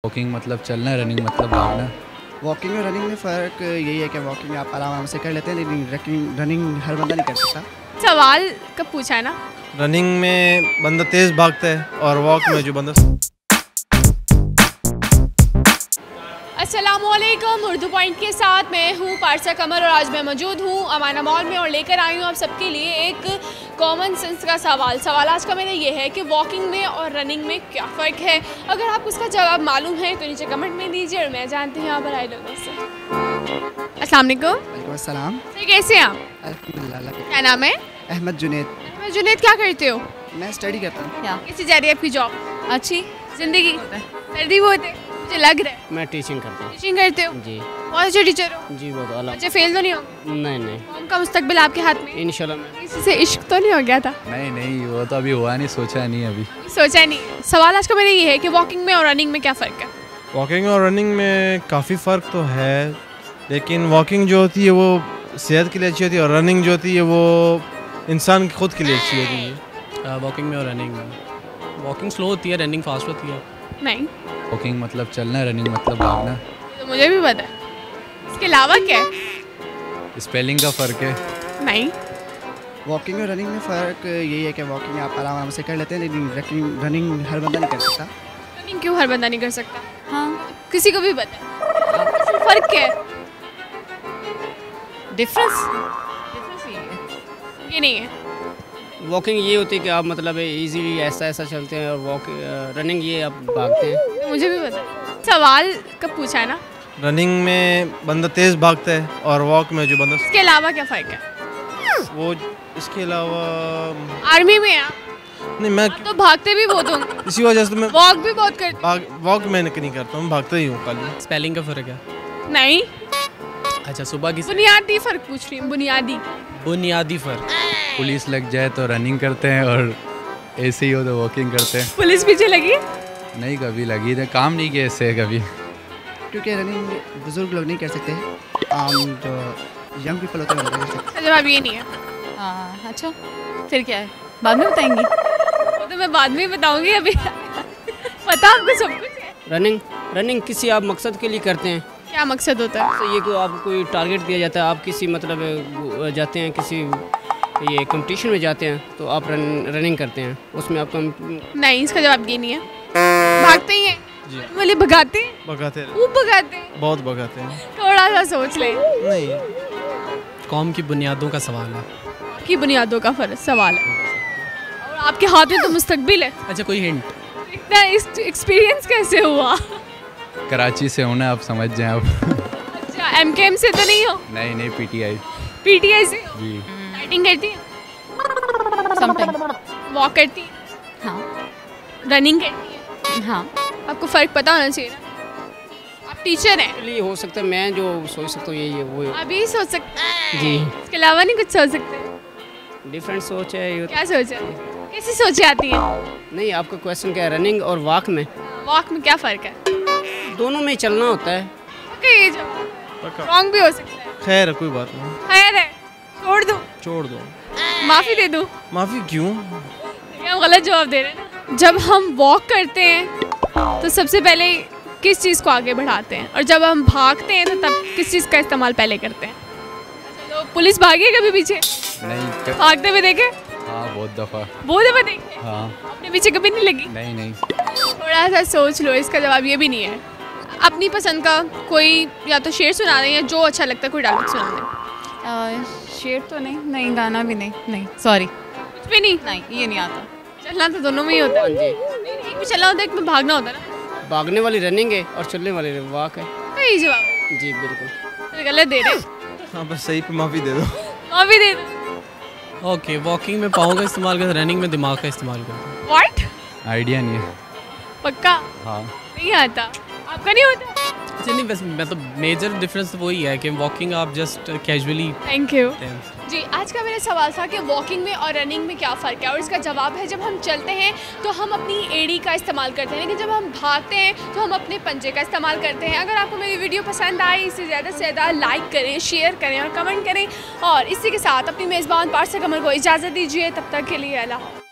Walking मतलब चलना, running मतलब भागना। वॉकिंग और रनिंग में फ़र्क यही है कि वॉकिंग आप आराम से कर लेते हैं, लेकिन रनिंग हर बंदा नहीं कर सकता। सवाल कब पूछा है ना। रनिंग में बंदा तेज़ भागता है और वॉक में जो बंदा। अस्सलामुअलैकुम, उर्दू पॉइंट के साथ मैं हूँ पारसा कमर और आज मैं मौजूद हूँ अमाना मॉल में और लेकर आई हूँ आप सबके लिए एक कॉमन सेंस का सवाल आज का मेरा ये है कि वॉकिंग में और रनिंग में क्या फ़र्क है। अगर आपको उसका जवाब मालूम है तो नीचे कमेंट में दीजिए और मैं जानती हूँ आप आए लोगों से। अस्सलाम वालेकुम। वालेकुम अस्सलाम। सर कैसे हैं आप? अल्हम्दुलिल्लाह। क्या नाम है? अहमद जुनैद। अहमद जुनैद, क्या करते हो? मैं स्टडी करता हूँ। क्या कैसी जा रही है आपकी जॉब? अच्छी। ज़िंदगी सर्दी बहुत है मुझे लग रहा है। मैं टीचिंग करता हूँ। टीचिंग करते हो? जी। बहुत अच्छे टीचर हो? जी बहुत आला। बच्चे फेल तो नहीं हो? नहीं कौम का मुस्तकबिल आपके हाथ में। इंशाल्लाह मैं किसी से इश्क तो नहीं हो गया था? नहीं वो तो अभी हुआ नहीं, सोचा नहीं अभी। सोचा नहीं। सवाल आज का मेरा ये है कि वॉकिंग में और रनिंग में क्या फ़र्क है? वॉकिंग और रनिंग में काफ़ी फ़र्क तो है, लेकिन वॉकिंग जो होती है वो सेहत के लिए अच्छी होती है और रनिंग जो होती है वो इंसान खुद के लिए अच्छी होती है। वॉकिंग में और रनिंग में वॉकिंग स्लो होती है, रनिंग फास्ट होती है। नहीं, वॉकिंग मतलब चलना, रनिंग मतलब भागना। तो मुझे भी पता है। इसके अलावा क्या है? स्पेलिंग का फ़र्क है। नहीं। वॉकिंग और रनिंग में फ़र्क यही है कि वॉकिंग आप आराम से कर लेते हैं, लेकिन रनिंग हर बंदा नहीं कर सकता। रनिंग क्यों हर बंदा नहीं कर सकता? हाँ, किसी को भी पता है। फ़र्क क्या है? डिफरेंस ये नहीं है। वॉकिंग ये होती है कि आप मतलब इजीली ऐसा चलते हैं और रनिंग ये आप भागते हैं। तो मुझे भी पता है। सवाल कब पूछा है ना। रनिंग में बंदा तेज़ भागता है और वॉक में जो बंदा। इसके अलावा क्या फ़र्क है? वो इसके अलावा आर्मी में आप नहीं, मैं तो भागते भी बहुत होंगे, इसी वजह से मैं वॉक भी बहुत करते। वॉक मैं नहीं करता हूँ, भागता ही हूँ खाली। स्पेलिंग का फ़र्क है। नहीं, अच्छा, सुबह की बुनियादी फ़र्क पूछ रही हूँ। बुनियादी फ़र्क। पुलिस लग जाए तो रनिंग करते हैं और ऐसे ही हो तो वॉकिंग करते हैं। पुलिस पीछे लगी? नहीं कभी लगी थे, काम नहीं किया इससे कभी। क्योंकि रनिंग बुजुर्ग लोग नहीं कर सकते, जो यंग पीपल होते हैं वो कर सकते। जवाब ये नहीं है। हाँ, अच्छा फिर क्या है? बाद में बताएंगी। वो तो मैं बाद में ही बताऊंगी, अभी पता आपको सब कुछ है। रनिंग किसी आप मकसद के लिए करते हैं। क्या मकसद होता है? तो ये को आपको कोई टारगेट दिया जाता है, आप किसी मतलब जाते हैं किसी ये कंपटीशन में जाते हैं तो आप रनिंग करते हैं, उसमें आप नहीं, इसका जवाब ये नहीं है। भागते ही हैं जी। बोले भगाते हैं, भगाते हैं, खूब भगाते हैं। बहुत भगाते हैं। थोड़ा सा सोच लें। नहीं, कौम की बुनियादों का सवाल है। की बुनियादों का सवाल है और आपके हाथ में तो मुस्तकबिल है। अच्छा, कोई हिंट? इतना एक्सपीरियंस कैसे हुआ? कराची से होना, आप समझ जाएं आप। अच्छा, एमकेएम से तो नहीं हो? नहीं पीटीआई। पीटीआई से हो? जी। डाइटिंग करती है? समटाइम। वॉक करती है? हाँ रनिंग करती है? हाँ। आपको फ़र्क पता होना चाहिए ना। आप टीचर हैं, लिए हो सकता है मैं जो सोच सकता हूँ यही है वो। अभी सोच सकते हैं। जी। इसके अलावा नहीं कुछ सोच सकते? डिफरेंट सोच है ये। क्या सोच है? कैसी सोचें आती हैं? नहीं, आपका क्वेश्चन क्या है? रनिंग और वॉक में वॉक में क्या फ़र्क है? दोनों में चलना होता है। ओके, ये जवाब रॉन्ग भी हो सकता है। खैर कोई बात नहीं, खैर है, छोड़ दूँ? छोड़ दो। माफ़ी दे दूँ? माफ़ी क्यों? हम गलत जवाब दे रहे हैं ना। जब हम वॉक करते हैं तो सबसे पहले किस चीज़ को आगे बढ़ाते हैं और जब हम भागते हैं तो तब किस चीज़ का इस्तेमाल पहले करते हैं? तो पुलिस भागी है कभी पीछे? नहीं भागते हुए देखे? हाँ बहुत दफ़ा। बहुत दफ़ा देखे? हाँ। अपने पीछे कभी नहीं लगी? नहीं। थोड़ा सा सोच लो, इसका जवाब ये भी नहीं है। अपनी पसंद का कोई या तो शेर सुना दें या जो अच्छा लगता है कोई डायलॉग सुना दें। शेर तो नहीं, गाना भी नहीं, सॉरी। कुछ भी नहीं? नहीं, ये नहीं आता। चलना तो दोनों में ही होता है। हाँ जी। एक में चलना होता है, एक में भागना होता है ना। भागने वाली रनिंग है और चलने वाली वॉक है। तो ये जवाब है। जी बिल्कुल। तो गलत दे रहे हैं। हाँ बस सही पे माफ़ी दे दो। माफ़ी दे दो। ओके, वॉकिंग में पाँव का इस्तेमाल करते, रनिंग में दिमाग का इस्तेमाल करते। व्हाट? आइडिया नहीं है। पक्का हाँ। नहीं आता? आपका नहीं होता? अच्छा, नहीं वैसे मतलब मेजर डिफरेंस तो वही है कि वॉकिंग आप जस्ट कैजुअली। थैंक यू जी। आज का मेरा सवाल था कि वॉकिंग में और रनिंग में क्या फ़र्क है और इसका जवाब है जब हम चलते हैं तो हम अपनी एड़ी का इस्तेमाल करते हैं, लेकिन जब हम भागते हैं तो हम अपने पंजे का इस्तेमाल करते हैं। अगर आपको मेरी वीडियो पसंद आई इसे ज़्यादा से ज़्यादा लाइक करें, शेयर करें और कमेंट करें और इसी के साथ अपनी मेज़बान पारसा कमर को इजाज़त दीजिए। तब तक के लिए अल्लाह।